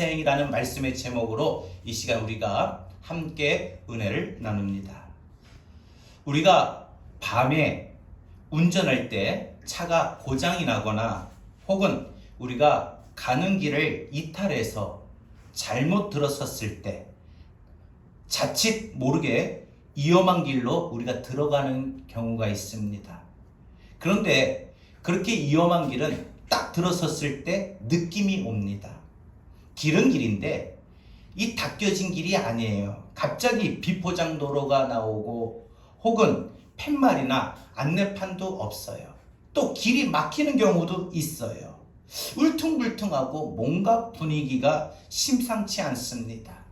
인생이라는 말씀의 제목으로 이 시간 우리가 함께 은혜를 나눕니다. 우리가 밤에 운전할 때 차가 고장이 나거나 혹은 우리가 가는 길을 이탈해서 잘못 들어섰을 때 자칫 모르게 위험한 길로 우리가 들어가는 경우가 있습니다. 그런데 그렇게 위험한 길은 딱 들어섰을 때 느낌이 옵니다. 길은 길인데 이 닦여진 길이 아니에요. 갑자기 비포장도로가 나오고 혹은 팻말이나 안내판도 없어요. 또 길이 막히는 경우도 있어요. 울퉁불퉁하고 뭔가 분위기가 심상치 않습니다.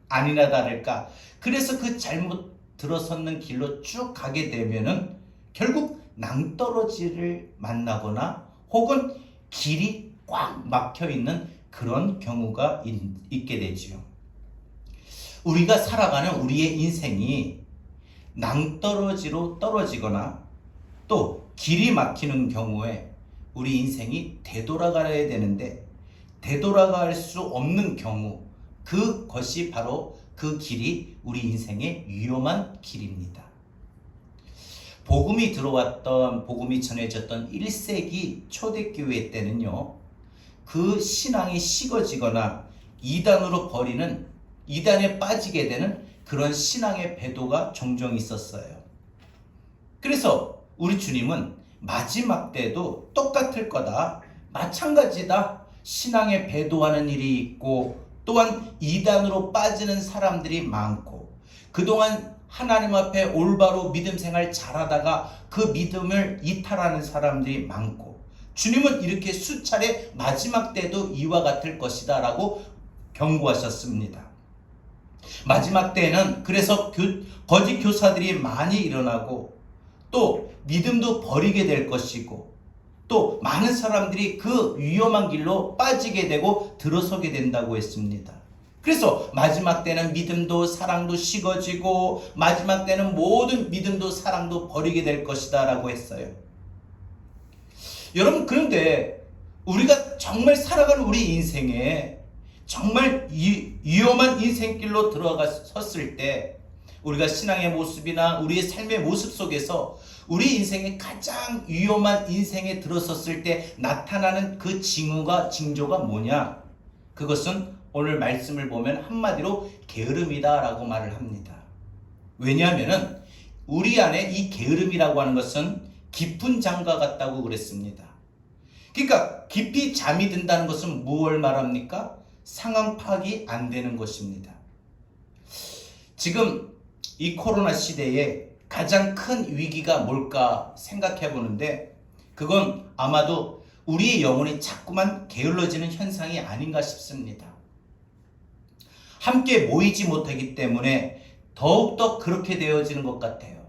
아니나 다를까 그래서 그 잘못 들어섰는 길로 쭉 가게 되면은 결국 낭떠러지를 만나거나 혹은 길이 꽉 막혀 있는 그런 경우가 있게 되지요. 우리가 살아가는 우리의 인생이 낭떠러지로 떨어지거나 또 길이 막히는 경우에 우리 인생이 되돌아가야 되는데 되돌아갈 수 없는 경우, 그것이 바로 그 길이 우리 인생의 위험한 길입니다. 복음이 들어왔던, 복음이 전해졌던 1세기 초대교회 때는요, 그 신앙이 식어지거나 이단에 빠지게 되는 그런 신앙의 배도가 종종 있었어요. 그래서 우리 주님은 마지막 때도 똑같을 거다, 마찬가지다, 신앙의 배도하는 일이 있고 또한 이단으로 빠지는 사람들이 많고 그동안 하나님 앞에 올바로 믿음 생활 잘하다가 그 믿음을 이탈하는 사람들이 많고 주님은 이렇게 수차례 마지막 때도 이와 같을 것이다 라고 경고하셨습니다. 마지막 때에는 그래서 거짓 교사들이 많이 일어나고 또 믿음도 버리게 될 것이고 또 많은 사람들이 그 위험한 길로 빠지게 되고 들어서게 된다고 했습니다. 그래서 마지막 때는 믿음도 사랑도 식어지고 마지막 때는 모든 믿음도 사랑도 버리게 될 것이다 라고 했어요. 여러분, 그런데 우리가 정말 살아가는 우리 인생에 정말 위험한 인생길로 들어갔을 때 우리가 신앙의 모습이나 우리의 삶의 모습 속에서 우리 인생의 가장 위험한 인생에 들어섰을 때 나타나는 그 징조가 뭐냐? 그것은 오늘 말씀을 보면 한마디로 게으름이다 라고 말을 합니다. 왜냐하면 우리 안에 이 게으름이라고 하는 것은 깊은 잠과 같다고 그랬습니다. 그러니까 깊이 잠이 든다는 것은 무엇을 말합니까? 상황 파악이 안 되는 것입니다. 지금 이 코로나 시대에 가장 큰 위기가 뭘까 생각해 보는데 그건 아마도 우리의 영혼이 자꾸만 게을러지는 현상이 아닌가 싶습니다. 함께 모이지 못하기 때문에 더욱더 그렇게 되어지는 것 같아요.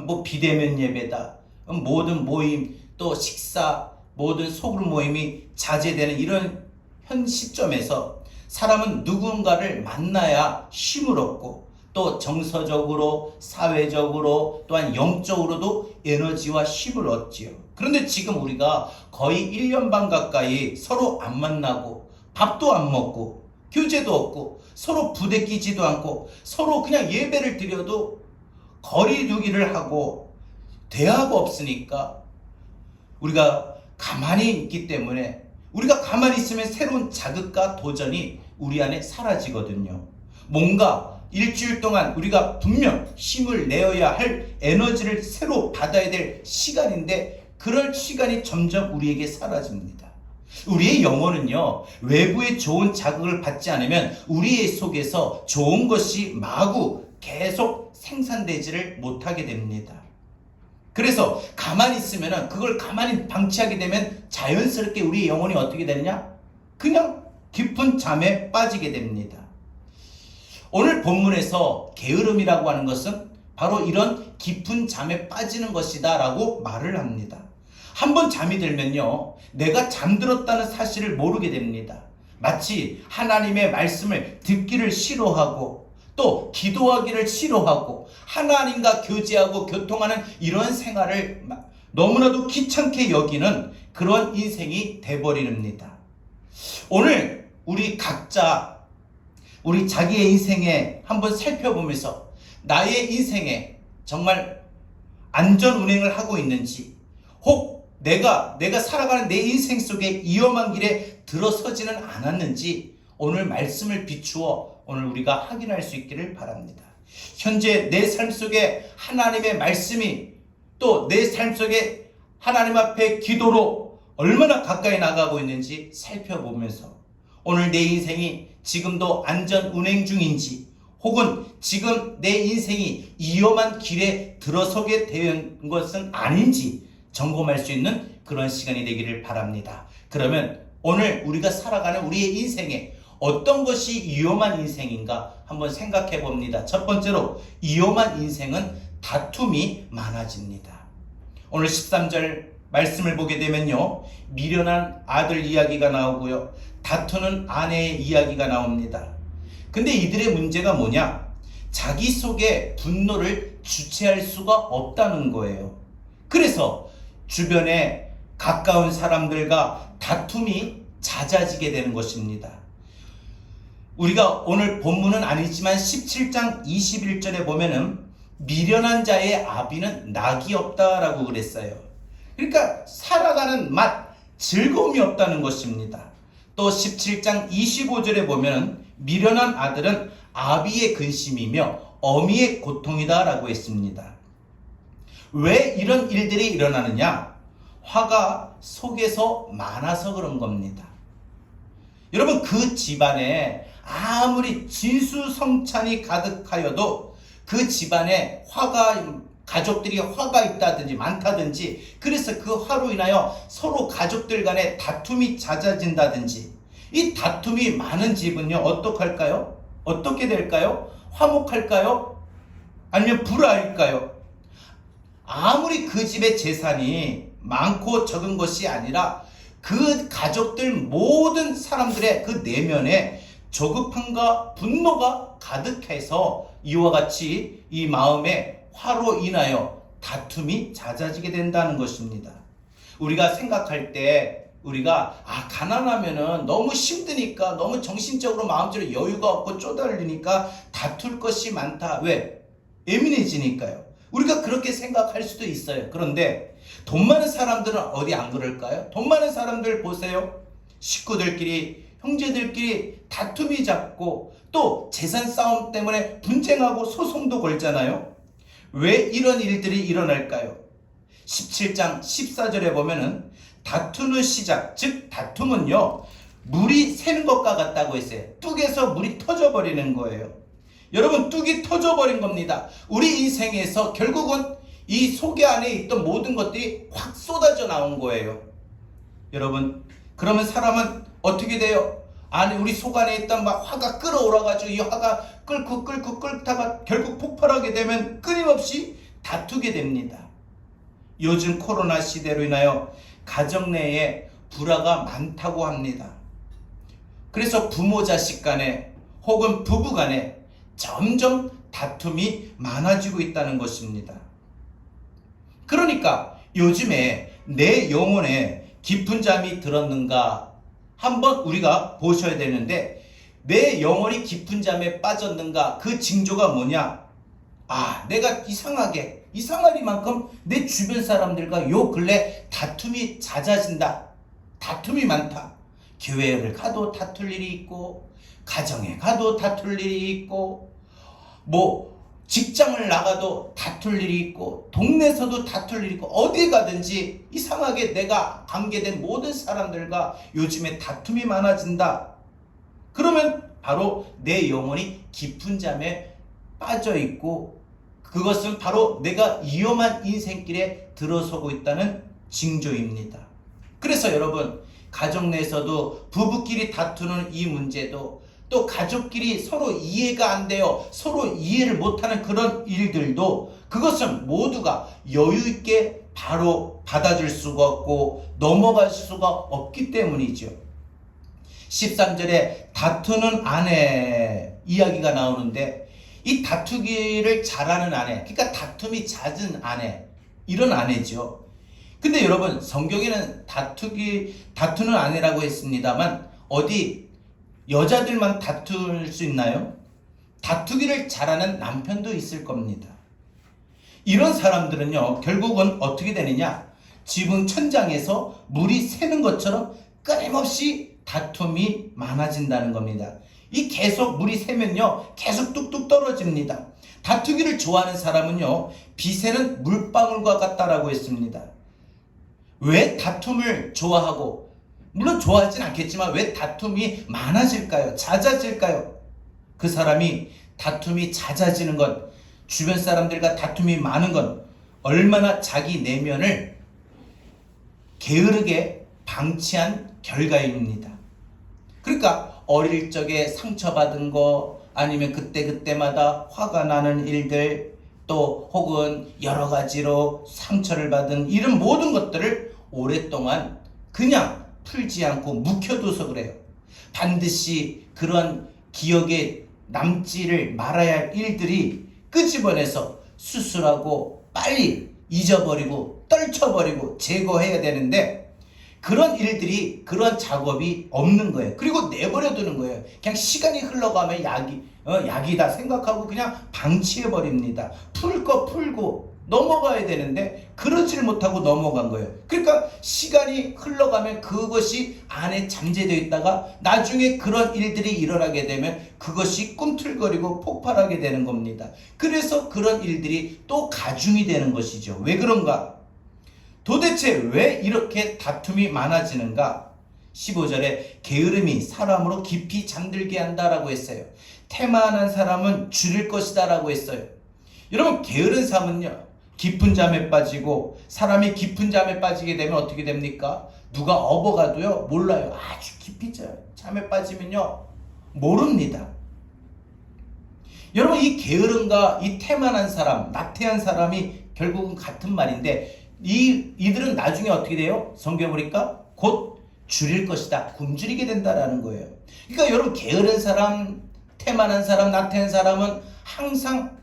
뭐 비대면 예배다, 모든 모임, 또 식사, 모든 소그룹 모임이 자제되는 이런 현 시점에서 사람은 누군가를 만나야 힘을 얻고 또 정서적으로, 사회적으로, 또한 영적으로도 에너지와 힘을 얻지요. 그런데 지금 우리가 거의 1년 반 가까이 서로 안 만나고 밥도 안 먹고 교제도 없고 서로 부대끼지도 않고 서로 그냥 예배를 드려도 거리 두기를 하고 대화가 없으니까 우리가 가만히 있기 때문에 우리가 가만히 있으면 새로운 자극과 도전이 우리 안에 사라지거든요. 뭔가 일주일 동안 우리가 분명 힘을 내어야 할 에너지를 새로 받아야 될 시간인데 그럴 시간이 점점 우리에게 사라집니다. 우리의 영혼은요, 외부의 좋은 자극을 받지 않으면 우리의 속에서 좋은 것이 마구 계속 생산되지를 못하게 됩니다. 그래서 가만히 있으면 그걸 가만히 방치하게 되면 자연스럽게 우리의 영혼이 어떻게 되느냐? 그냥 깊은 잠에 빠지게 됩니다. 오늘 본문에서 게으름이라고 하는 것은 바로 이런 깊은 잠에 빠지는 것이다 라고 말을 합니다. 한번 잠이 들면요, 내가 잠들었다는 사실을 모르게 됩니다. 마치 하나님의 말씀을 듣기를 싫어하고 또 기도하기를 싫어하고 하나님과 교제하고 교통하는 이런 생활을 너무나도 귀찮게 여기는 그런 인생이 돼버립니다. 오늘 우리 각자 우리 자기의 인생에 한번 살펴보면서 나의 인생에 정말 안전 운행을 하고 있는지, 혹 내가 살아가는 내 인생 속에 위험한 길에 들어서지는 않았는지 오늘 말씀을 비추어 오늘 우리가 확인할 수 있기를 바랍니다. 현재 내 삶 속에 하나님의 말씀이 또 내 삶 속에 하나님 앞에 기도로 얼마나 가까이 나가고 있는지 살펴보면서 오늘 내 인생이 지금도 안전 운행 중인지, 혹은 지금 내 인생이 위험한 길에 들어서게 된 것은 아닌지 점검할 수 있는 그런 시간이 되기를 바랍니다. 그러면 오늘 우리가 살아가는 우리의 인생에 어떤 것이 위험한 인생인가 한번 생각해 봅니다. 첫 번째로 위험한 인생은 다툼이 많아집니다. 오늘 13절 말씀을 보게 되면요, 미련한 아들 이야기가 나오고요, 다투는 아내의 이야기가 나옵니다. 근데 이들의 문제가 뭐냐? 자기 속에 분노를 주체할 수가 없다는 거예요. 그래서 주변에 가까운 사람들과 다툼이 잦아지게 되는 것입니다. 우리가 오늘 본문은 아니지만 17장 21절에 보면은 미련한 자의 아비는 낙이 없다라고 그랬어요. 그러니까 살아가는 맛, 즐거움이 없다는 것입니다. 또 17장 25절에 보면 미련한 아들은 아비의 근심이며 어미의 고통이다 라고 했습니다. 왜 이런 일들이 일어나느냐? 화가 속에서 많아서 그런 겁니다. 여러분, 그 집안에 아무리 진수성찬이 가득하여도 그 집안에 가족들이 화가 있다든지 많다든지, 그래서 그 화로 인하여 서로 가족들 간에 다툼이 잦아진다든지, 이 다툼이 많은 집은요 어떡할까요? 어떻게 될까요? 화목할까요? 아니면 불화할까요? 아무리 그 집의 재산이 많고 적은 것이 아니라 그 가족들 모든 사람들의 그 내면에 조급함과 분노가 가득해서 이와 같이 이 마음에 화로 인하여 다툼이 잦아지게 된다는 것입니다. 우리가 생각할 때 우리가 가난하면은 너무 힘드니까, 너무 정신적으로 마음적으로 여유가 없고 쪼달리니까 다툴 것이 많다. 왜? 예민해지니까요. 우리가 그렇게 생각할 수도 있어요. 그런데 돈 많은 사람들은 어디 안 그럴까요? 돈 많은 사람들 보세요. 식구들끼리, 형제들끼리 다툼이 잦고 또 재산 싸움 때문에 분쟁하고 소송도 걸잖아요. 왜 이런 일들이 일어날까요? 17장 14절에 보면은 다투는 시작, 즉 다툼은요 물이 새는 것과 같다고 했어요. 뚝에서 물이 터져버리는 거예요. 여러분, 뚝이 터져버린 겁니다. 우리 인생에서 결국은 이 속에 안에 있던 모든 것들이 확 쏟아져 나온 거예요. 여러분, 그러면 사람은 어떻게 돼요? 안에 우리 속 안에 있던 막 화가 끓어올라가지고 이 화가 끓다가 결국 폭발하게 되면 끊임없이 다투게 됩니다. 요즘 코로나 시대로 인하여 가정 내에 불화가 많다고 합니다. 그래서 부모 자식 간에 혹은 부부 간에 점점 다툼이 많아지고 있다는 것입니다. 그러니까 요즘에 내 영혼에 깊은 잠이 들었는가 한번 우리가 보셔야 되는데, 내 영혼이 깊은 잠에 빠졌는가 그 징조가 뭐냐? 내가 이상하리만큼 내 주변 사람들과 요 근래 다툼이 잦아진다. 다툼이 많다. 교회를 가도 다툴 일이 있고, 가정에 가도 다툴 일이 있고, 직장을 나가도 다툴 일이 있고, 동네에서도 다툴 일이 있고, 어디 가든지 이상하게 내가 관계된 모든 사람들과 요즘에 다툼이 많아진다. 그러면 바로 내 영혼이 깊은 잠에 빠져 있고, 그것은 바로 내가 위험한 인생길에 들어서고 있다는 징조입니다. 그래서 여러분, 가정 내에서도 부부끼리 다투는 이 문제도, 또 가족끼리 서로 이해가 안 돼요. 서로 이해를 못하는 그런 일들도, 그것은 모두가 여유 있게 바로 받아줄 수가 없고 넘어갈 수가 없기 때문이죠. 13절에 다투는 아내 이야기가 나오는데, 이 다투기를 잘하는 아내, 그러니까 다툼이 잦은 아내, 이런 아내죠. 근데 여러분, 성경에는 다투는 아내라고 했습니다만 어디 여자들만 다툴 수 있나요? 다투기를 잘하는 남편도 있을 겁니다. 이런 사람들은요, 결국은 어떻게 되느냐? 지붕 천장에서 물이 새는 것처럼 끊임없이 다툼이 많아진다는 겁니다. 이 계속 물이 새면요, 계속 뚝뚝 떨어집니다. 다투기를 좋아하는 사람은요, 비새는 물방울과 같다라고 했습니다. 왜 다툼을 좋아하고, 물론 좋아하진 않겠지만 왜 다툼이 많아질까요? 잦아질까요? 그 사람이 다툼이 잦아지는 건, 주변 사람들과 다툼이 많은 건 얼마나 자기 내면을 게으르게 방치한 결과입니다. 그러니까 어릴 적에 상처받은 거, 아니면 그때마다 화가 나는 일들, 또 혹은 여러 가지로 상처를 받은 이런 모든 것들을 오랫동안 그냥 풀지 않고 묵혀둬서 그래요. 반드시 그런 기억에 남지를 말아야 할 일들이 끄집어내서 수술하고 빨리 잊어버리고 떨쳐버리고 제거해야 되는데, 그런 일들이, 그런 작업이 없는 거예요. 그리고 내버려두는 거예요. 그냥 시간이 흘러가면 약이다 생각하고 그냥 방치해버립니다. 풀 거 풀고 넘어가야 되는데 그러지를 못하고 넘어간 거예요. 그러니까 시간이 흘러가면 그것이 안에 잠재되어 있다가 나중에 그런 일들이 일어나게 되면 그것이 꿈틀거리고 폭발하게 되는 겁니다. 그래서 그런 일들이 또 가중이 되는 것이죠. 왜 그런가? 도대체 왜 이렇게 다툼이 많아지는가? 15절에 게으름이 사람으로 깊이 잠들게 한다라고 했어요. 태만한 사람은 줄일 것이다 라고 했어요. 여러분, 게으른 사람은요, 깊은 잠에 빠지고, 사람이 깊은 잠에 빠지게 되면 어떻게 됩니까? 누가 업어가도요 몰라요. 아주 깊이 잠에 빠지면요 모릅니다. 여러분, 이 게으름과 이 태만한 사람, 나태한 사람이 결국은 같은 말인데, 이들은 나중에 어떻게 돼요? 성경 보니까 곧 줄일 것이다, 굶주리게 된다라는 거예요. 그러니까 여러분, 게으른 사람, 태만한 사람, 나태한 사람은 항상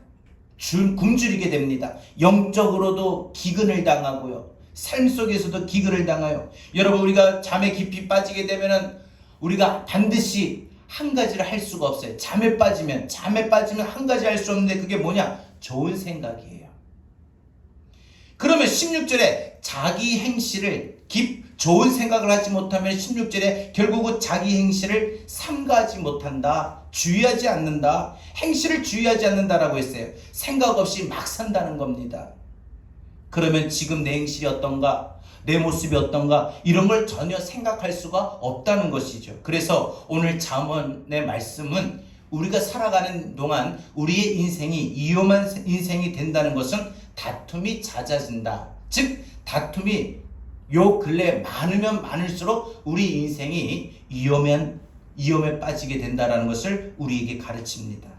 굶주리게 됩니다. 영적으로도 기근을 당하고요, 삶 속에서도 기근을 당해요. 여러분, 우리가 잠에 깊이 빠지게 되면은 우리가 반드시 한 가지를 할 수가 없어요. 잠에 빠지면 한 가지 할 수 없는데, 그게 뭐냐? 좋은 생각이에요. 그러면 16절에 자기 행실을 좋은 생각을 하지 못하면 16절에 결국은 자기 행실을 삼가하지 못한다, 주의하지 않는다, 행실을 주의하지 않는다라고 했어요. 생각 없이 막 산다는 겁니다. 그러면 지금 내 행실이 어떤가, 내 모습이 어떤가, 이런 걸 전혀 생각할 수가 없다는 것이죠. 그래서 오늘 잠언의 말씀은 우리가 살아가는 동안 우리의 인생이 위험한 인생이 된다는 것은 다툼이 잦아진다. 즉, 다툼이 요 근래 많으면 많을수록 우리 인생이 위험에 빠지게 된다는 것을 우리에게 가르칩니다.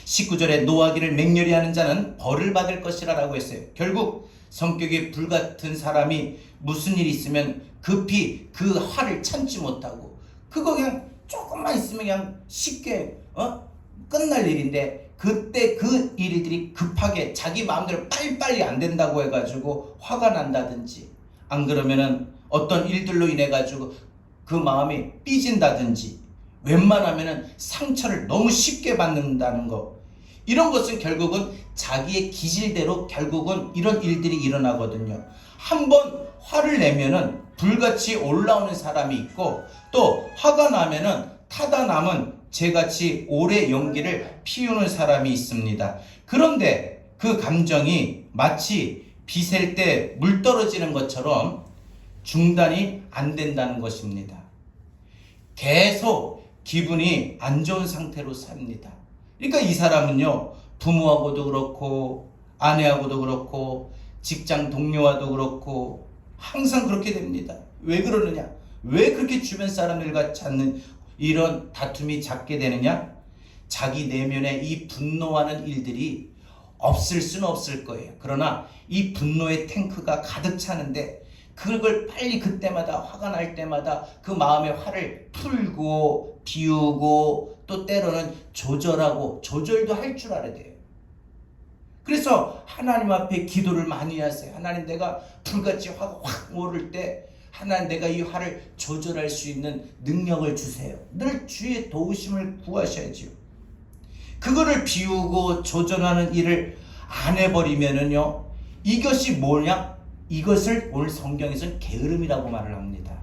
19절에 노하기를 맹렬히 하는 자는 벌을 받을 것이라 라고 했어요. 결국 성격이 불같은 사람이 무슨 일이 있으면 급히 그 화를 참지 못하고, 그거 그냥 조금만 있으면 그냥 쉽게 끝날 일인데, 그때 그 일들이 급하게 자기 마음대로 빨리빨리 안 된다고 해가지고 화가 난다든지, 안 그러면은 어떤 일들로 인해 가지고 그 마음이 삐진다든지, 웬만하면은 상처를 너무 쉽게 받는다는 거, 이런 것은 결국은 자기의 기질대로 결국은 이런 일들이 일어나거든요. 한번 화를 내면은 불같이 올라오는 사람이 있고, 또 화가 나면은 타다 남은 재같이 오래 연기를 피우는 사람이 있습니다. 그런데 그 감정이 마치 비 셀 때 물 떨어지는 것처럼 중단이 안 된다는 것입니다. 계속 기분이 안 좋은 상태로 삽니다. 그러니까 이 사람은요, 부모하고도 그렇고 아내하고도 그렇고 직장 동료와도 그렇고 항상 그렇게 됩니다. 왜 그러느냐? 왜 그렇게 주변 사람들과 찾는 이런 다툼이 잦게 되느냐? 자기 내면에 이 분노하는 일들이 없을 수는 없을 거예요. 그러나 이 분노의 탱크가 가득 차는데, 그걸 빨리 그때마다 화가 날 때마다 그 마음의 화를 풀고 비우고, 또 때로는 조절하고, 조절도 할 줄 알아야 돼요. 그래서 하나님 앞에 기도를 많이 하세요. 하나님, 내가 불같이 화가 확 오를 때 하나님 내가 이 화를 조절할 수 있는 능력을 주세요. 늘 주의 도우심을 구하셔야지요. 그거를 비우고 조절하는 일을 안 해버리면은요, 이것이 뭐냐? 이것을 오늘 성경에서는 게으름이라고 말을 합니다.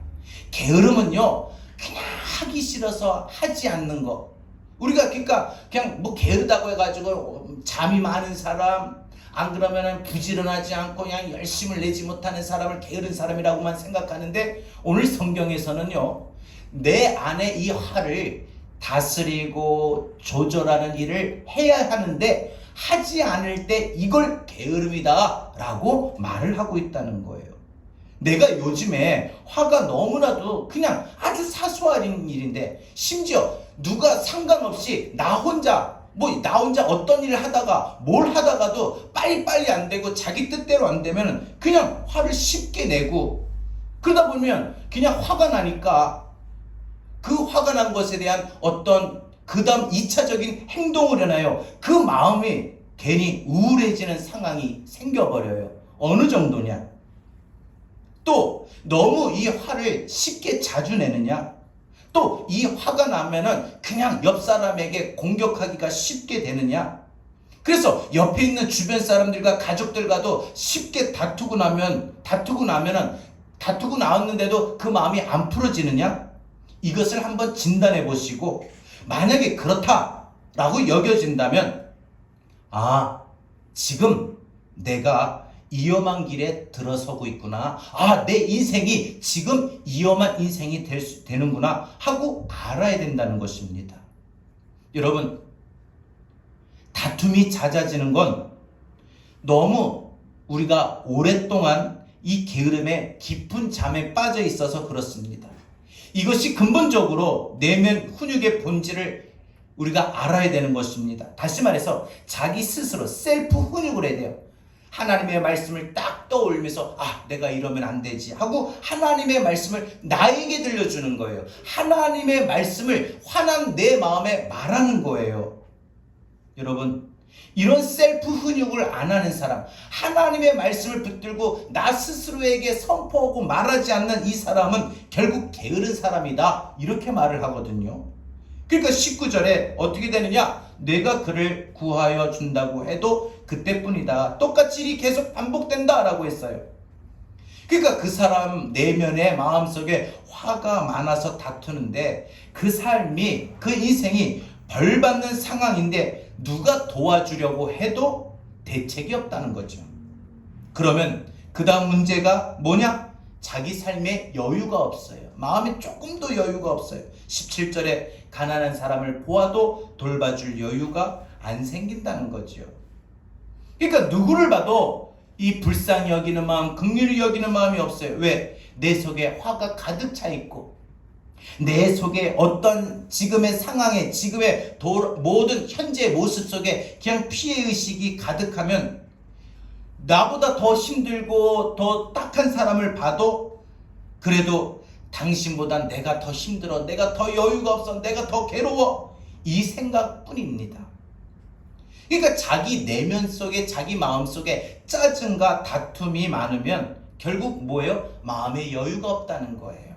게으름은요, 그냥 하기 싫어서 하지 않는 거. 우리가 그러니까 그냥 뭐 게으르다고 해가지고 잠이 많은 사람, 안 그러면은 부지런하지 않고 그냥 열심을 내지 못하는 사람을 게으른 사람이라고만 생각하는데, 오늘 성경에서는요, 내 안에 이 화를 다스리고 조절하는 일을 해야 하는데 하지 않을 때 이걸 게으름이다 라고 말을 하고 있다는 거예요. 내가 요즘에 화가 너무나도 그냥 아주 사소한 일인데, 심지어 누가 상관없이 나 혼자 어떤 일을 하다가 뭘 하다가도 빨리빨리 안 되고 자기 뜻대로 안 되면 그냥 화를 쉽게 내고, 그러다 보면 그냥 화가 나니까 그 화가 난 것에 대한 어떤 그 다음 2차적인 행동을 해놔요. 그 마음이 괜히 우울해지는 상황이 생겨버려요. 어느 정도냐? 또 너무 이 화를 쉽게 자주 내느냐? 또 이 화가 나면은 그냥 옆 사람에게 공격하기가 쉽게 되느냐? 그래서 옆에 있는 주변 사람들과 가족들과도 쉽게 다투고 나왔는데도 그 마음이 안 풀어지느냐? 이것을 한번 진단해 보시고, 만약에 그렇다라고 여겨진다면, 지금 내가 위험한 길에 들어서고 있구나. 내 인생이 지금 위험한 인생이 되는구나 하고 알아야 된다는 것입니다. 여러분, 다툼이 잦아지는 건 너무 우리가 오랫동안 이 게으름에 깊은 잠에 빠져 있어서 그렇습니다. 이것이 근본적으로 내면 훈육의 본질을 우리가 알아야 되는 것입니다. 다시 말해서 자기 스스로 셀프 훈육을 해야 돼요. 하나님의 말씀을 딱 떠올리면서 내가 이러면 안 되지 하고 하나님의 말씀을 나에게 들려주는 거예요. 하나님의 말씀을 화난 내 마음에 말하는 거예요. 여러분, 이런 셀프 훈육을 안 하는 사람, 하나님의 말씀을 붙들고 나 스스로에게 선포하고 말하지 않는 이 사람은 결국 게으른 사람이다, 이렇게 말을 하거든요. 그러니까 19절에 어떻게 되느냐? 내가 그를 구하여 준다고 해도 그때뿐이다. 똑같이 일이 계속 반복된다 라고 했어요. 그러니까 그 사람 내면의 마음속에 화가 많아서 다투는데, 그 삶이, 그 인생이 벌받는 상황인데 누가 도와주려고 해도 대책이 없다는 거죠. 그러면 그 다음 문제가 뭐냐? 자기 삶에 여유가 없어요. 마음에 조금도 여유가 없어요. 17절에 가난한 사람을 보아도 돌봐줄 여유가 안 생긴다는 거죠. 그러니까 누구를 봐도 이 불쌍히 여기는 마음, 긍휼히 여기는 마음이 없어요. 왜? 내 속에 화가 가득 차 있고, 내 속에 어떤 지금의 상황에, 지금의 모든 현재의 모습 속에 그냥 피해의식이 가득하면, 나보다 더 힘들고 더 딱한 사람을 봐도 그래도 당신보단 내가 더 힘들어, 내가 더 여유가 없어, 내가 더 괴로워, 이 생각뿐입니다. 그러니까 자기 내면 속에, 자기 마음 속에 짜증과 다툼이 많으면 결국 뭐예요? 마음에 여유가 없다는 거예요.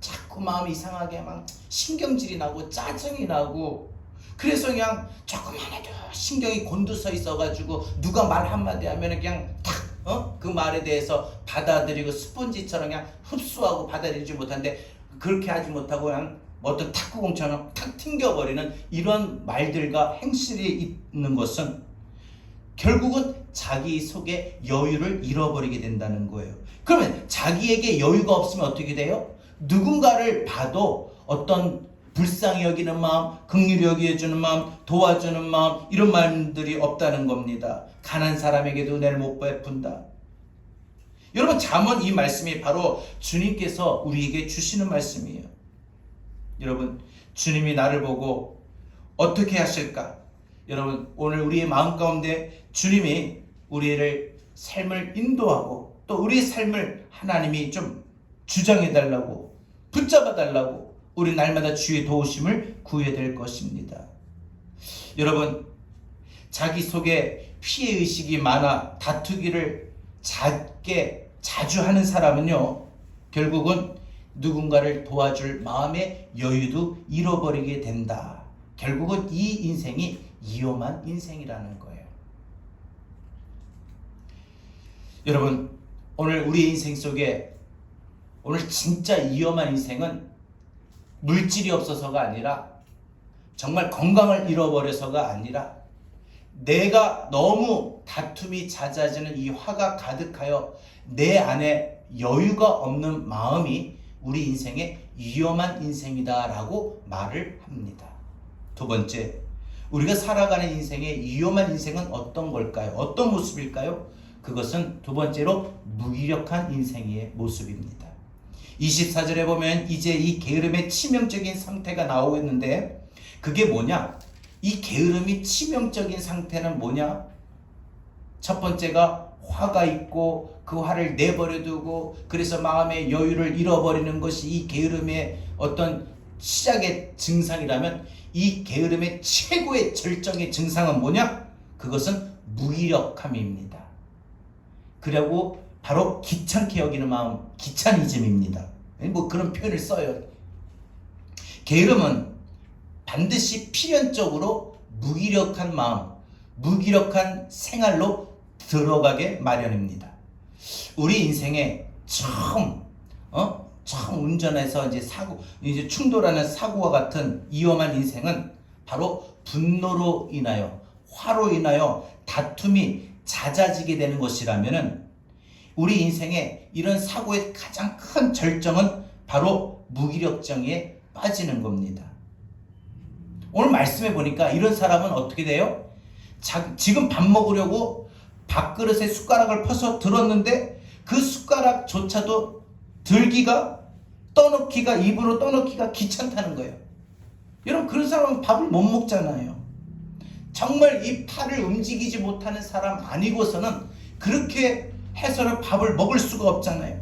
자꾸 마음이 이상하게 막 신경질이 나고 짜증이 나고, 그래서 그냥 조금만 해도 신경이 곤두서 있어가지고 누가 말 한마디 하면 그냥 탁 그 말에 대해서 받아들이고 스펀지처럼 그냥 흡수하고 받아들이지 못하는데, 그렇게 하지 못하고 그냥 어떤 탁구공처럼 탁 튕겨버리는 이런 말들과 행실이 있는 것은 결국은 자기 속에 여유를 잃어버리게 된다는 거예요. 그러면 자기에게 여유가 없으면 어떻게 돼요? 누군가를 봐도 어떤 불쌍히 여기는 마음, 긍휼히 여겨주는 마음, 도와주는 마음, 이런 마음들이 없다는 겁니다. 가난한 사람에게도 은혜를 못 베푼다. 여러분, 잠언 이 말씀이 바로 주님께서 우리에게 주시는 말씀이에요. 여러분, 주님이 나를 보고 어떻게 하실까? 여러분, 오늘 우리의 마음 가운데 주님이 우리를 삶을 인도하고 또 우리의 삶을 하나님이 좀 주장해달라고, 붙잡아달라고 우리 날마다 주의 도우심을 구해야 될 것입니다. 여러분, 자기 속에 피해의식이 많아 다투기를 자주 하는 사람은요, 결국은 누군가를 도와줄 마음의 여유도 잃어버리게 된다. 결국은 이 인생이 위험한 인생이라는 거예요. 여러분, 오늘 우리 인생 속에 오늘 진짜 위험한 인생은 물질이 없어서가 아니라 정말 건강을 잃어버려서가 아니라 내가 너무 다툼이 잦아지는 이 화가 가득하여 내 안에 여유가 없는 마음이 우리 인생의 위험한 인생이다라고 말을 합니다. 두 번째, 우리가 살아가는 인생의 위험한 인생은 어떤 걸까요? 어떤 모습일까요? 그것은 두 번째로 무기력한 인생의 모습입니다. 24절에 보면 이제 이 게으름의 치명적인 상태가 나오고 있는데 그게 뭐냐? 이 게으름이 치명적인 상태는 뭐냐? 첫 번째가 화가 있고 그 화를 내버려 두고 그래서 마음의 여유를 잃어버리는 것이 이 게으름의 어떤 시작의 증상이라면 이 게으름의 최고의 절정의 증상은 뭐냐? 그것은 무기력함입니다. 그리고 바로 귀찮게 여기는 마음, 귀차니즘입니다. 뭐 그런 표현을 써요. 게으름은 반드시 필연적으로 무기력한 마음, 무기력한 생활로 들어가게 마련입니다. 우리 인생에 처음 운전해서 이제 충돌하는 사고와 같은 위험한 인생은 바로 분노로 인하여, 화로 인하여 다툼이 잦아지게 되는 것이라면은 우리 인생에 이런 사고의 가장 큰 절정은 바로 무기력증에 빠지는 겁니다. 오늘 말씀해 보니까 이런 사람은 어떻게 돼요? 지금 밥 먹으려고 밥그릇에 숟가락을 퍼서 들었는데 그 숟가락조차도 입으로 떠넣기가 귀찮다는 거예요. 여러분, 그런 사람은 밥을 못 먹잖아요. 정말 이 팔을 움직이지 못하는 사람 아니고서는 그렇게 해서는 밥을 먹을 수가 없잖아요.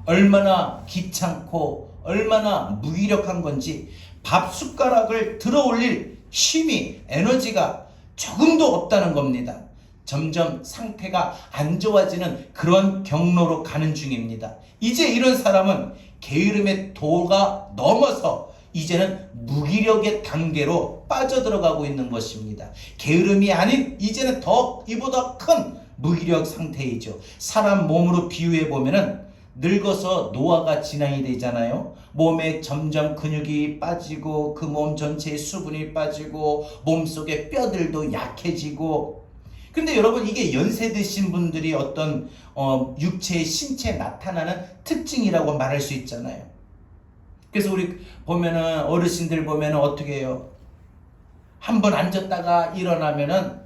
얼마나 귀찮고 얼마나 무기력한 건지 밥 숟가락을 들어 올릴 힘이, 에너지가 조금도 없다는 겁니다. 점점 상태가 안 좋아지는 그런 경로로 가는 중입니다. 이제 이런 사람은 게으름의 도가 넘어서 이제는 무기력의 단계로 빠져들어가고 있는 것입니다. 게으름이 아닌 이제는 이보다 큰 무기력 상태이죠. 사람 몸으로 비유해 보면은 늙어서 노화가 진행이 되잖아요. 몸에 점점 근육이 빠지고 그 몸 전체에 수분이 빠지고 몸속의 뼈들도 약해지고. 근데 여러분, 이게 연세 드신 분들이 어떤 육체의 신체에 나타나는 특징이라고 말할 수 있잖아요. 그래서 우리 보면은 어르신들 보면은 어떻게 해요? 한번 앉았다가 일어나면은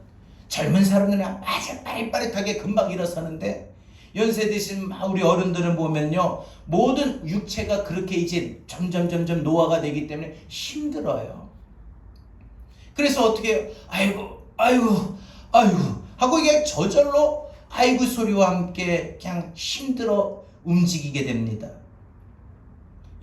젊은 사람들은 아주 빠릿빠릿하게 금방 일어서는데 연세 드신 우리 어른들은 보면요, 모든 육체가 그렇게 이제 점점 노화가 되기 때문에 힘들어요. 그래서 어떻게 아이고 하고 이게 저절로 아이고 소리와 함께 그냥 힘들어 움직이게 됩니다.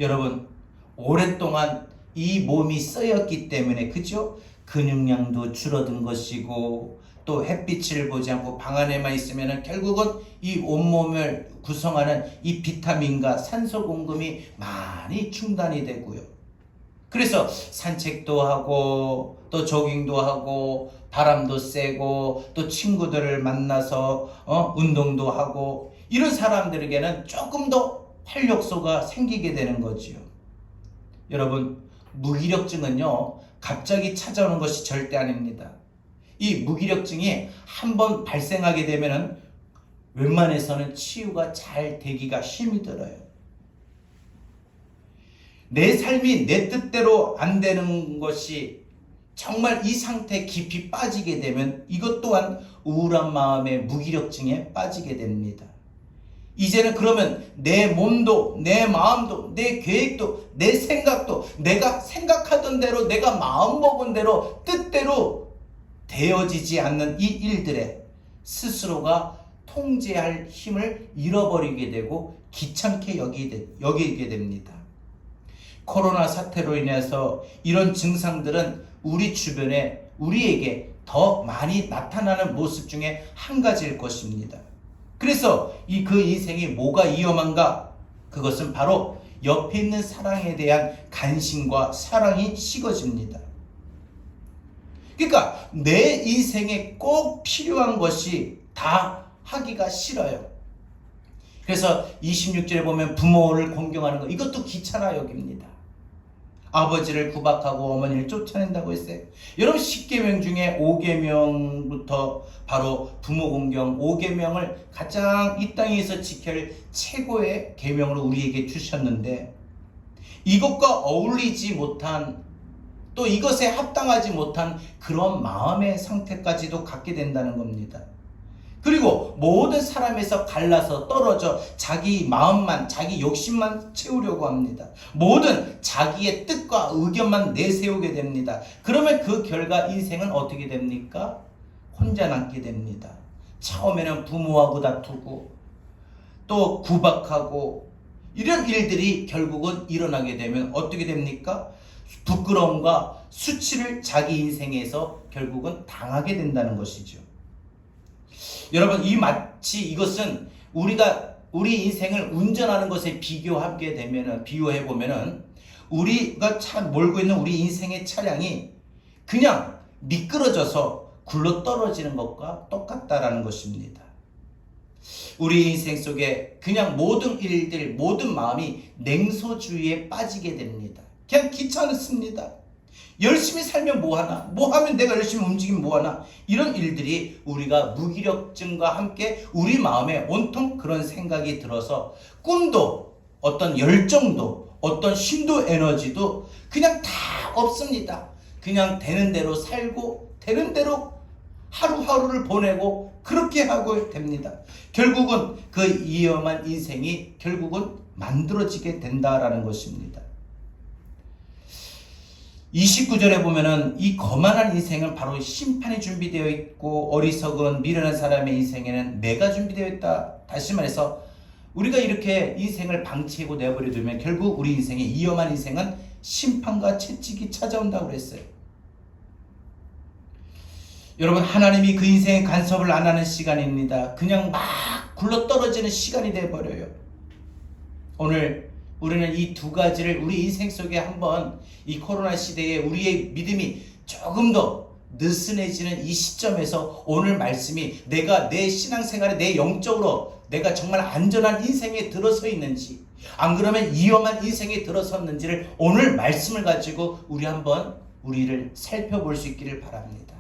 여러분, 오랫동안 이 몸이 쓰였기 때문에, 그죠? 근육량도 줄어든 것이고 또 햇빛을 보지 않고 방 안에만 있으면 결국은 이 온몸을 구성하는 이 비타민과 산소 공급이 많이 중단이 되고요. 그래서 산책도 하고 또 조깅도 하고 바람도 쐬고 또 친구들을 만나서 운동도 하고 이런 사람들에게는 조금 더 활력소가 생기게 되는 거지요. 여러분, 무기력증은요, 갑자기 찾아오는 것이 절대 아닙니다. 이 무기력증이 한번 발생하게 되면은 웬만해서는 치유가 잘 되기가 힘이 들어요. 내 삶이 내 뜻대로 안 되는 것이 정말 이 상태에 깊이 빠지게 되면 이것 또한 우울한 마음의 무기력증에 빠지게 됩니다. 이제는 그러면 내 몸도 내 마음도 내 계획도 내 생각도 내가 생각하던 대로 내가 마음먹은 대로 뜻대로 되어지지 않는 이 일들에 스스로가 통제할 힘을 잃어버리게 되고 귀찮게 여기게 됩니다. 코로나 사태로 인해서 이런 증상들은 우리 주변에 우리에게 더 많이 나타나는 모습 중에 한 가지일 것입니다. 그래서 그 인생이 뭐가 위험한가? 그것은 바로 옆에 있는 사랑에 대한 관심과 사랑이 식어집니다. 그러니까 내 인생에 꼭 필요한 것이 다 하기가 싫어요. 그래서 26절에 보면 부모를 공경하는 것, 이것도 귀찮아 여깁니다. 아버지를 구박하고 어머니를 쫓아낸다고 했어요. 여러분 10계명 중에 5계명부터 바로 부모 공경 5계명을 가장 이 땅에서 지켜야 할 최고의 계명으로 우리에게 주셨는데, 이것과 어울리지 못한, 또 이것에 합당하지 못한 그런 마음의 상태까지도 갖게 된다는 겁니다. 그리고 모든 사람에서 갈라서 떨어져 자기 마음만, 자기 욕심만 채우려고 합니다. 모든 자기의 뜻과 의견만 내세우게 됩니다. 그러면 그 결과 인생은 어떻게 됩니까? 혼자 남게 됩니다. 처음에는 부모하고 다투고 또 구박하고 이런 일들이 결국은 일어나게 되면 어떻게 됩니까? 부끄러움과 수치를 자기 인생에서 결국은 당하게 된다는 것이죠. 여러분, 마치 이것은 우리 인생을 운전하는 것에 비유해 보면은 우리가 몰고 있는 우리 인생의 차량이 그냥 미끄러져서 굴러 떨어지는 것과 똑같다라는 것입니다. 우리 인생 속에 그냥 모든 일들, 모든 마음이 냉소주의에 빠지게 됩니다. 그냥 귀찮습니다. 열심히 살면 뭐하나? 뭐하면 내가 열심히 움직이면 뭐하나? 이런 일들이 우리가 무기력증과 함께 우리 마음에 온통 그런 생각이 들어서 꿈도, 어떤 열정도, 어떤 힘도 에너지도 그냥 다 없습니다. 그냥 되는 대로 살고 되는 대로 하루하루를 보내고 그렇게 하고 됩니다. 결국은 그 위험한 인생이 결국은 만들어지게 된다라는 것입니다. 29절에 보면은 이 거만한 인생은 바로 심판이 준비되어 있고 어리석은 미련한 사람의 인생에는 매가 준비되어 있다. 다시 말해서 우리가 이렇게 인생을 방치하고 내버려 두면 결국 우리 인생의 위험한 인생은 심판과 채찍이 찾아온다고 그랬어요. 여러분, 하나님이 그 인생의 간섭을 안 하는 시간입니다. 그냥 막 굴러떨어지는 시간이 되어버려요. 오늘 우리는 이 두 가지를 우리 인생 속에 한번 이 코로나 시대에 우리의 믿음이 조금 더 느슨해지는 이 시점에서 오늘 말씀이 내가 내 신앙생활에 내 영적으로 내가 정말 안전한 인생에 들어서 있는지, 안 그러면 위험한 인생에 들어섰는지를 오늘 말씀을 가지고 우리를 살펴볼 수 있기를 바랍니다.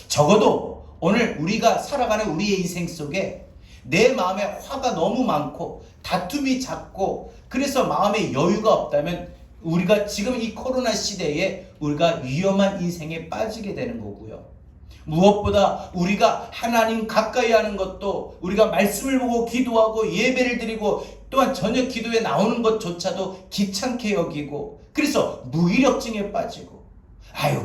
적어도 오늘 우리가 살아가는 우리의 인생 속에 내 마음에 화가 너무 많고 다툼이 잦고 그래서 마음에 여유가 없다면 우리가 지금 이 코로나 시대에 우리가 위험한 인생에 빠지게 되는 거고요. 무엇보다 우리가 하나님 가까이 하는 것도, 우리가 말씀을 보고 기도하고 예배를 드리고 또한 저녁 기도에 나오는 것조차도 귀찮게 여기고, 그래서 무기력증에 빠지고,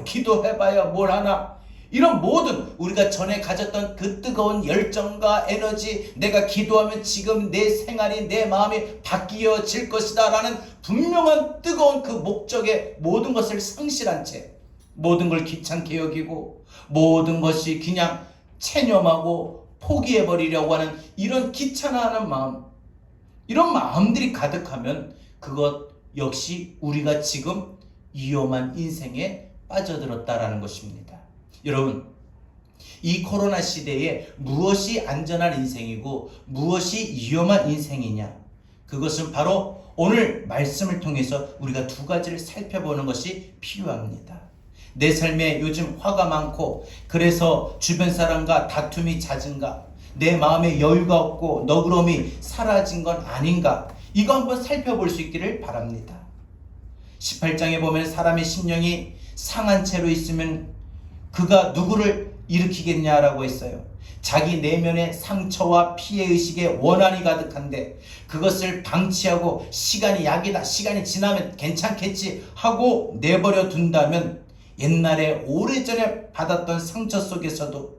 기도해봐야 뭘 하나, 이런 모든 우리가 전에 가졌던 그 뜨거운 열정과 에너지, 내가 기도하면 지금 내 생활이 내 마음이 바뀌어질 것이다 라는 분명한 뜨거운 그 목적의 모든 것을 상실한 채 모든 걸 귀찮게 여기고 모든 것이 그냥 체념하고 포기해버리려고 하는 이런 귀찮아하는 마음, 이런 마음들이 가득하면 그것 역시 우리가 지금 위험한 인생에 빠져들었다라는 것입니다. 여러분, 이 코로나 시대에 무엇이 안전한 인생이고 무엇이 위험한 인생이냐, 그것은 바로 오늘 말씀을 통해서 우리가 두 가지를 살펴보는 것이 필요합니다. 내 삶에 요즘 화가 많고 그래서 주변 사람과 다툼이 잦은가, 내 마음에 여유가 없고 너그러움이 사라진 건 아닌가, 이거 한번 살펴볼 수 있기를 바랍니다. 18장에 보면 사람의 심령이 상한 채로 있으면 그가 누구를 일으키겠냐라고 했어요. 자기 내면의 상처와 피해의식에 원한이 가득한데 그것을 방치하고 시간이 약이다, 시간이 지나면 괜찮겠지 하고 내버려 둔다면 옛날에 오래전에 받았던 상처 속에서도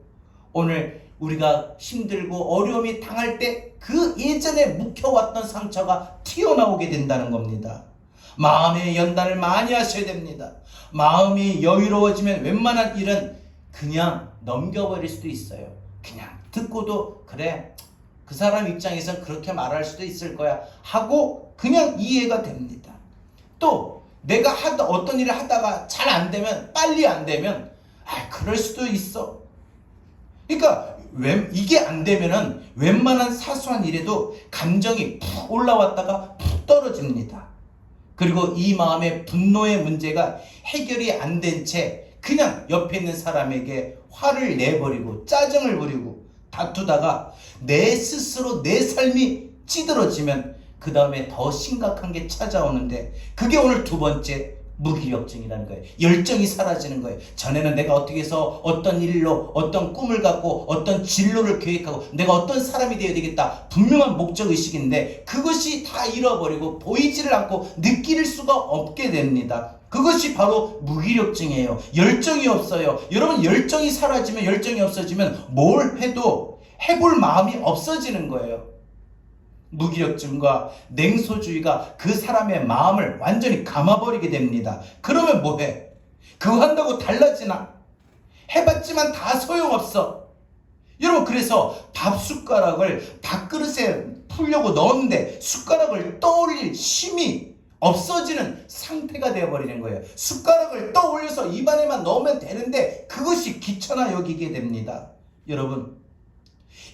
오늘 우리가 힘들고 어려움이 당할 때 그 예전에 묵혀왔던 상처가 튀어나오게 된다는 겁니다. 마음의 연단을 많이 하셔야 됩니다. 마음이 여유로워지면 웬만한 일은 그냥 넘겨버릴 수도 있어요. 그냥 듣고도 그래, 그 사람 입장에선 그렇게 말할 수도 있을 거야 하고 그냥 이해가 됩니다. 또 내가 어떤 일을 하다가 잘 안 되면, 빨리 안 되면 그럴 수도 있어. 그러니까 이게 안 되면은 웬만한 사소한 일에도 감정이 푹 올라왔다가 푹 떨어집니다. 그리고 이 마음의 분노의 문제가 해결이 안 된 채 그냥 옆에 있는 사람에게 화를 내버리고 짜증을 부리고 다투다가 내 스스로 내 삶이 찌들어지면 그 다음에 더 심각한 게 찾아오는데, 그게 오늘 두 번째 무기력증이라는 거예요. 열정이 사라지는 거예요. 전에는 내가 어떻게 해서 어떤 일로 어떤 꿈을 갖고 어떤 진로를 계획하고 내가 어떤 사람이 되어야 되겠다, 분명한 목적의식인데 그것이 다 잃어버리고 보이지를 않고 느낄 수가 없게 됩니다. 그것이 바로 무기력증이에요. 열정이 없어요. 여러분, 열정이 사라지면, 열정이 없어지면 뭘 해도 해볼 마음이 없어지는 거예요. 무기력증과 냉소주의가 그 사람의 마음을 완전히 감아버리게 됩니다. 그러면 뭐해? 그거 한다고 달라지나? 해봤지만 다 소용없어. 여러분, 그래서 밥 숟가락을 밥그릇에 풀려고 넣었는데 숟가락을 떠올릴 힘이 없어지는 상태가 되어버리는 거예요. 숟가락을 떠올려서 입안에만 넣으면 되는데 그것이 귀찮아 여기게 됩니다. 여러분,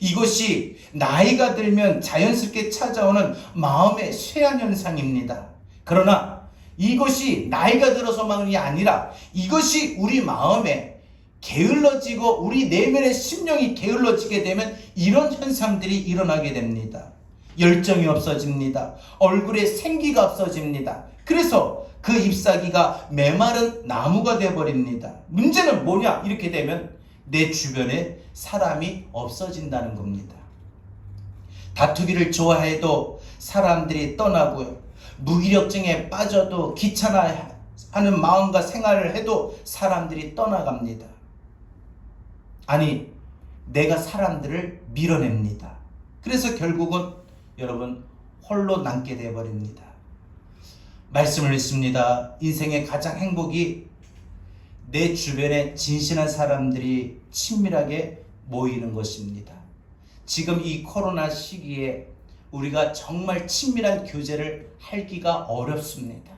이것이 나이가 들면 자연스럽게 찾아오는 마음의 쇠한 현상입니다. 그러나 이것이 나이가 들어서만이 아니라 이것이 우리 마음에 게을러지고 우리 내면의 심령이 게을러지게 되면 이런 현상들이 일어나게 됩니다. 열정이 없어집니다. 얼굴에 생기가 없어집니다. 그래서 그 잎사귀가 메마른 나무가 되어버립니다. 문제는 뭐냐? 이렇게 되면 내 주변에 사람이 없어진다는 겁니다. 다투기를 좋아해도 사람들이 떠나고요. 무기력증에 빠져도 귀찮아하는 마음과 생활을 해도 사람들이 떠나갑니다. 아니, 내가 사람들을 밀어냅니다. 그래서 결국은 여러분 홀로 남게 되어버립니다. 말씀을 했습니다. 인생의 가장 행복이 내 주변에 진실한 사람들이 친밀하게 모이는 것입니다. 지금 이 코로나 시기에 우리가 정말 친밀한 교제를 하기가 어렵습니다.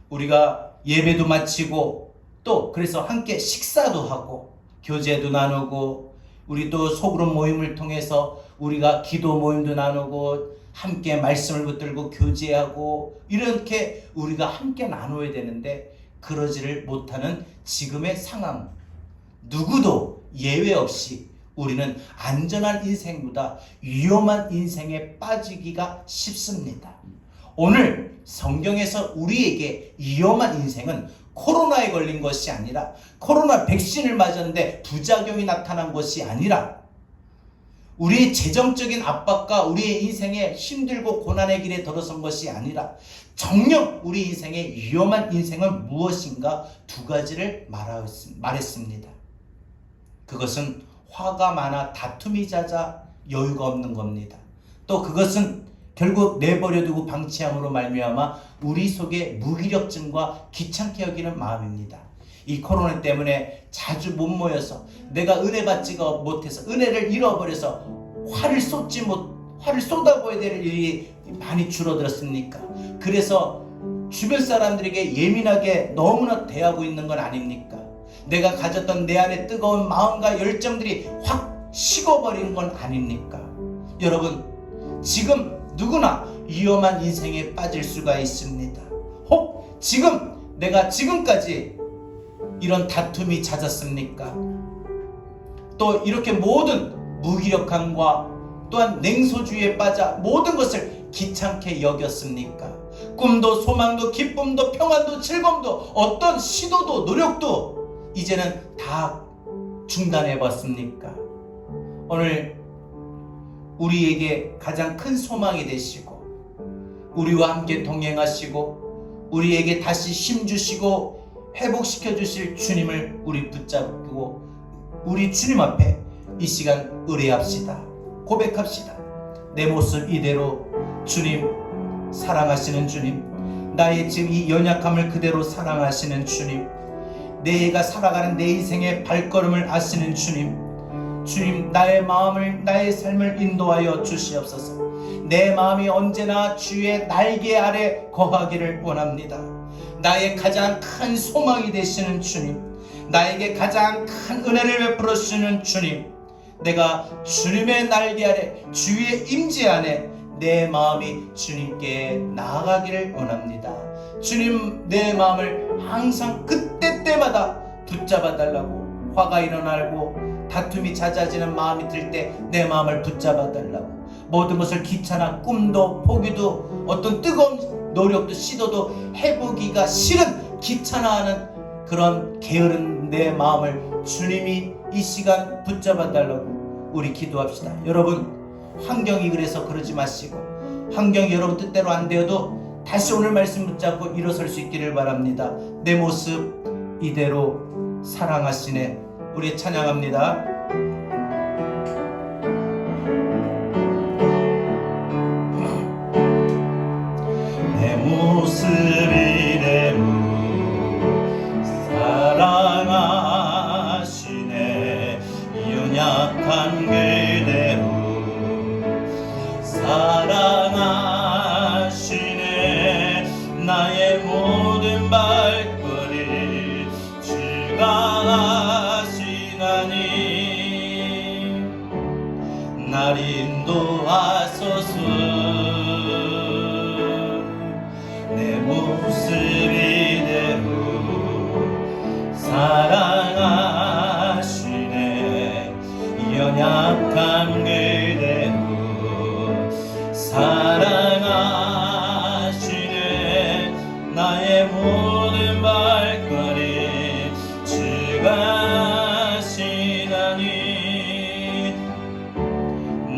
우리가 예배도 마치고 또 그래서 함께 식사도 하고 교제도 나누고, 우리 또 소그룹 모임을 통해서 우리가 기도 모임도 나누고 함께 말씀을 붙들고 교제하고, 이렇게 우리가 함께 나눠야 되는데 그러지를 못하는 지금의 상황, 누구도 예외 없이 우리는 안전한 인생보다 위험한 인생에 빠지기가 쉽습니다. 오늘 성경에서 우리에게 위험한 인생은 코로나에 걸린 것이 아니라, 코로나 백신을 맞았는데 부작용이 나타난 것이 아니라, 우리의 재정적인 압박과 우리의 인생에 힘들고 고난의 길에 들어선 것이 아니라, 정녕 우리 인생의 위험한 인생은 무엇인가 두 가지를 말했습니다. 그것은 화가 많아 다툼이 잦아 여유가 없는 겁니다. 또 그것은 결국 내버려두고 방치함으로 말미암아 우리 속에 무기력증과 귀찮게 여기는 마음입니다. 이 코로나 때문에 자주 못 모여서 내가 은혜 받지가 못해서 은혜를 잃어버려서 화를 쏟아부어야 될 일이 많이 줄어들었습니까? 그래서 주변 사람들에게 예민하게 너무나 대하고 있는 건 아닙니까? 내가 가졌던 내 안에 뜨거운 마음과 열정들이 확 식어버린 건 아닙니까? 여러분, 지금 누구나 위험한 인생에 빠질 수가 있습니다. 혹 지금 내가 지금까지 이런 다툼이 잦았습니까? 또 이렇게 모든 무기력함과 또한 냉소주의에 빠져 모든 것을 귀찮게 여겼습니까? 꿈도 소망도 기쁨도 평안도 즐거움도 어떤 시도도 노력도 이제는 다 중단해 봤습니까? 오늘 우리에게 가장 큰 소망이 되시고 우리와 함께 동행하시고 우리에게 다시 힘 주시고 회복시켜 주실 주님을 우리 붙잡고 우리 주님 앞에 이 시간 의뢰합시다. 고백합시다. 내 모습 이대로 주님, 사랑하시는 주님, 나의 지금 이 연약함을 그대로 사랑하시는 주님, 내가 살아가는 내 인생의 발걸음을 아시는 주님, 주님, 나의 마음을 나의 삶을 인도하여 주시옵소서. 내 마음이 언제나 주의 날개 아래 거하기를 원합니다. 나의 가장 큰 소망이 되시는 주님, 나에게 가장 큰 은혜를 베풀어 주시는 주님, 내가 주님의 날개 아래, 주의 임재 안에 내 마음이 주님께 나아가기를 원합니다. 주님, 내 마음을 항상 그때때마다 붙잡아 달라고. 화가 일어나고 다툼이 잦아지는 마음이 들 때 내 마음을 붙잡아 달라고. 모든 것을 귀찮아 꿈도 포기도 어떤 뜨거운 노력도 시도도 해보기가 싫은 귀찮아하는 그런 게으른 내 마음을 주님이 이 시간 붙잡아 달라고 우리 기도합시다. 여러분, 환경이 그래서 그러지 마시고, 환경이 여러분 뜻대로 안 되어도 다시 오늘 말씀 붙잡고 일어설 수 있기를 바랍니다. 내 모습 이대로 사랑하시네. 우리 찬양합니다. 내 모습 이대로 사랑하시네. 연약한 그대로 사랑하시네. 나의 모든 발걸이 주가 하시나니 날 인도하소서. 내 모습 이대로 사랑하시네. 연약한 그대로 사랑하시네. 나의 모든 발걸이 주가 하시나니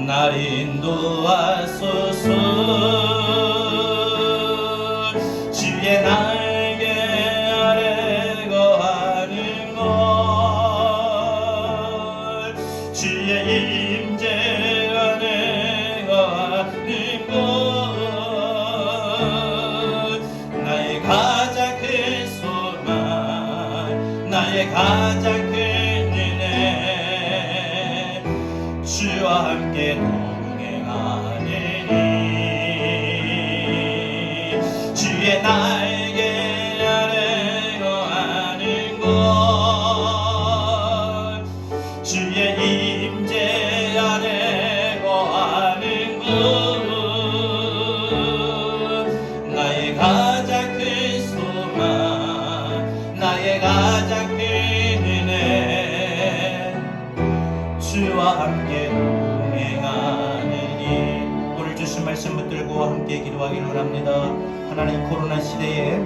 날 인도하소서. 주의 날개 아래 거하는 것, 주의 임재 안에 거하는 것, 나의 가장 큰 소망, 나의 가장 큰 은혜, 주와 함께 동행하느니 주의 날개 아래 거하는 것, 주의 임재 안에 거하는 것, 나의 가장 큰 소망, 나의 가장 큰 은혜, 주와 함께 동행하느니. 오늘 주신 말씀 붙들고 함께 기도하기를 원합니다. 하나님, 코로나 시대에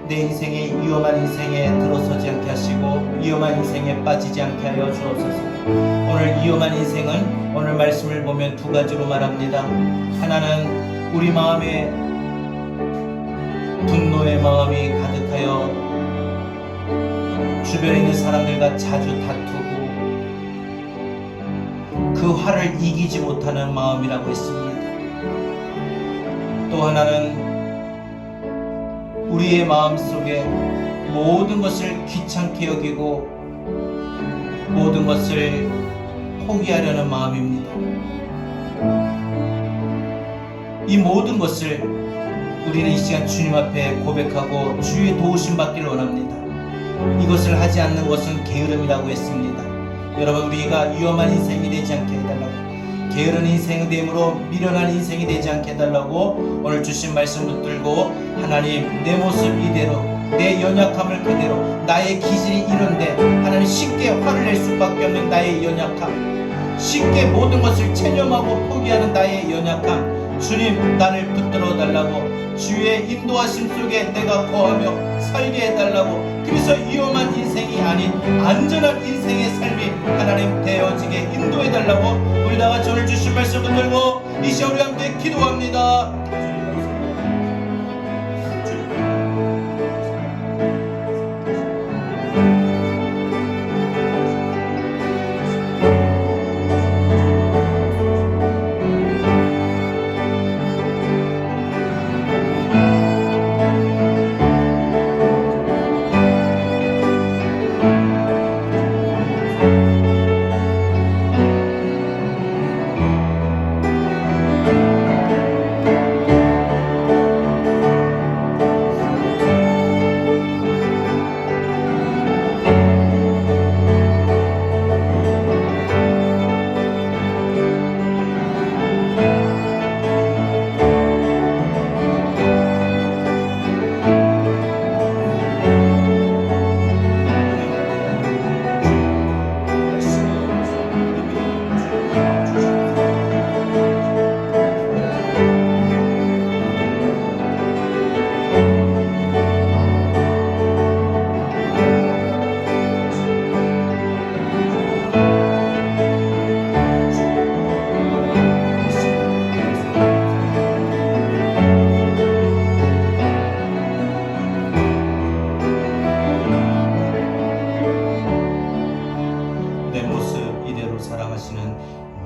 내 인생의 위험한 인생에 들어서지 않게 하시고 위험한 인생에 빠지지 않게 하여 주옵소서. 오늘 위험한 인생은 오늘 말씀을 보면 두 가지로 말합니다. 하나는 우리 마음에 분노의 마음이 가득하여 주변에 있는 사람들과 자주 다투고 그 화를 이기지 못하는 마음이라고 했습니다. 또 하나는 우리의 마음속에 모든 것을 귀찮게 여기고 모든 것을 포기하려는 마음입니다. 이 모든 것을 우리는 이 시간 주님 앞에 고백하고 주의 도우심 받기를 원합니다. 이것을 하지 않는 것은 게으름이라고 했습니다. 여러분, 우리가 위험한 인생이 되지 않게 해달라고, 게으른 인생이 됨으로 미련한 인생이 되지 않게 해달라고 오늘 주신 말씀 붙들고, 하나님, 내 모습 이대로, 내 연약함을 그대로, 나의 기질이 이런데 하나님, 쉽게 화를 낼 수밖에 없는 나의 연약함, 쉽게 모든 것을 체념하고 포기하는 나의 연약함, 주님, 나를 붙들어 달라고, 주의 인도하심 속에 내가 거하며 살게 해달라고, 그래서 위험한 인생이 아닌 안전한 인생의 삶이 하나님 되어지게 인도해달라고 우리 다같이 오늘 주신 말씀 붙들고 이 시간 우리 함께 기도합니다.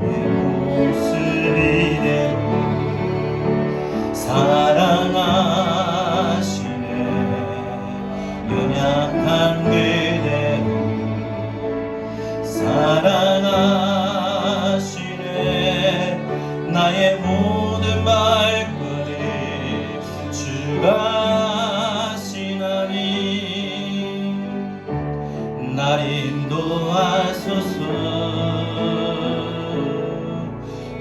내 모습 이대로 사랑하시네. 연약한 그대로 사랑하시네. 나의 모든 발걸음 주가 하시나니 날 인도하소서.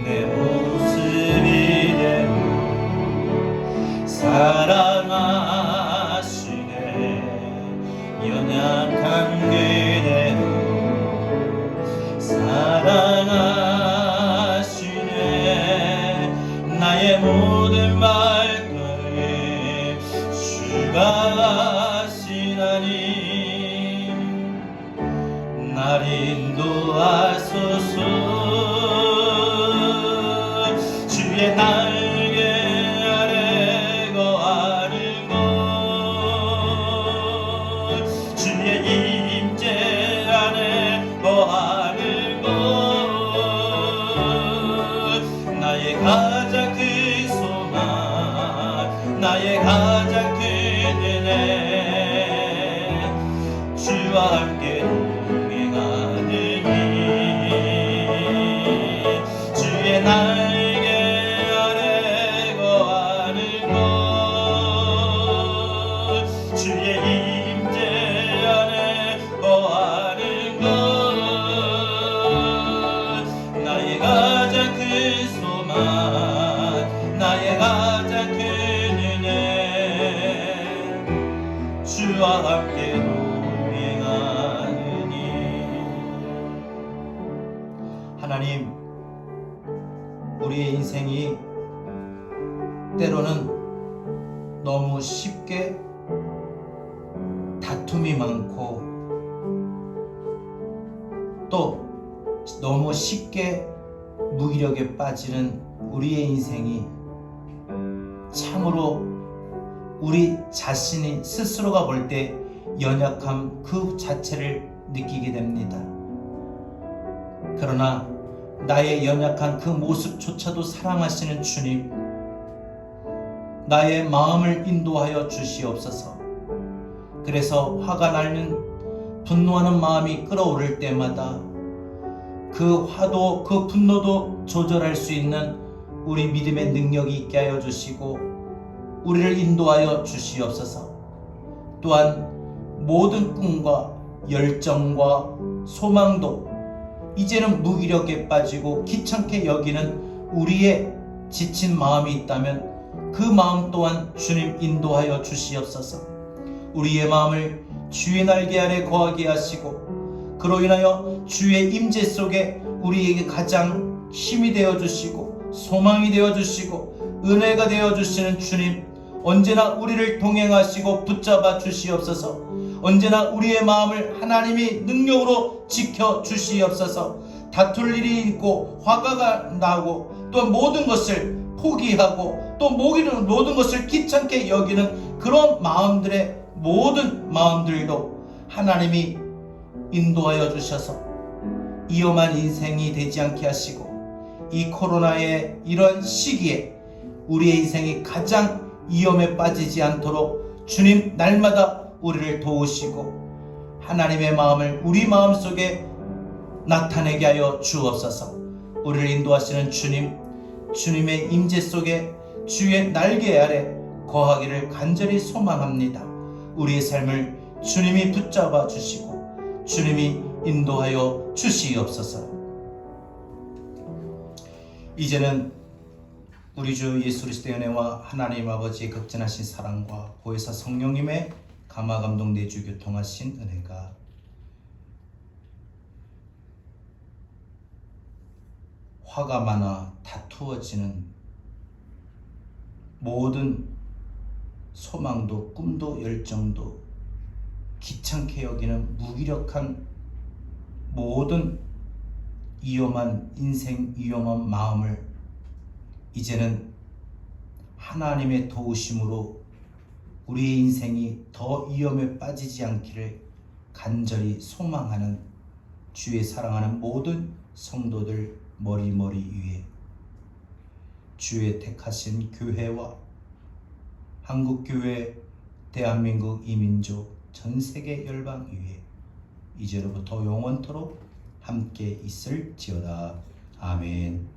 내 모습 이대로 사랑하시네. 연약한 그대로 사랑하시네. 나의 모든 발걸음 주가 하시나니 날 인도하소서. 주의 날개 아래 거하는 것, 주의 임재 안에 거하는 것, 나의 가장 큰 소망, 나의 가장 큰 은혜, 주와 함께 동행하느니 주의 날개 아래 거하는 것, 주의 임재 안에 거하는 것, 나의 가장 큰 소망, 나의 가장 큰 은혜, 주와 함께 동행하느니. 하나님, 우리의 인생이 때로는 너무 쉽게 다툼이 많고 또 너무 쉽게 무기력에 빠지는 우리의 인생이 참으로 우리 자신이 스스로가 볼 때 연약함 그 자체를 느끼게 됩니다. 그러나 나의 연약한 그 모습조차도 사랑하시는 주님, 나의 마음을 인도하여 주시옵소서. 그래서 화가 나는 분노하는 마음이 끓어오를 때마다 그 화도 그 분노도 조절할 수 있는 우리 믿음의 능력이 있게 하여 주시고 우리를 인도하여 주시옵소서. 또한 모든 꿈과 열정과 소망도 이제는 무기력에 빠지고 귀찮게 여기는 우리의 지친 마음이 있다면 그 마음 또한 주님 인도하여 주시옵소서. 우리의 마음을 주의 날개 아래 거하게 하시고 그로 인하여 주의 임재 속에 우리에게 가장 힘이 되어 주시고 소망이 되어 주시고 은혜가 되어 주시는 주님, 언제나 우리를 동행하시고 붙잡아 주시옵소서. 언제나 우리의 마음을 하나님이 능력으로 지켜 주시옵소서. 다툴 일이 있고 화가 나고 또 모든 것을 포기하고 또 모든 것을 귀찮게 여기는 그런 마음들의 모든 마음들도 하나님이 인도하여 주셔서 위험한 인생이 되지 않게 하시고 이 코로나의 이런 시기에 우리의 인생이 가장 위험에 빠지지 않도록 주님 날마다 우리를 도우시고 하나님의 마음을 우리 마음속에 나타내게 하여 주옵소서. 우리를 인도하시는 주님, 주님의 임재 속에 주의 날개 아래 거하기를 간절히 소망합니다. 우리의 삶을 주님이 붙잡아 주시고 주님이 인도하여 주시옵소서. 이제는 우리 주 예수 그리스도의 은혜와 하나님 아버지의 극진하신 사랑과 보혜사 성령님의 감화 감동 내주 교통하신 은혜가 화가 많아 다투어지는 모든 소망도 꿈도 열정도 귀찮게 여기는 무기력한 모든 위험한 인생 위험한 마음을 이제는 하나님의 도우심으로 우리의 인생이 더 위험에 빠지지 않기를 간절히 소망하는 주의 사랑하는 모든 성도들 머리 위에 주의 택하신 교회와 한국교회, 대한민국 이민족, 전세계 열방 위에 이제로부터 영원토록 함께 있을지어다. 아멘.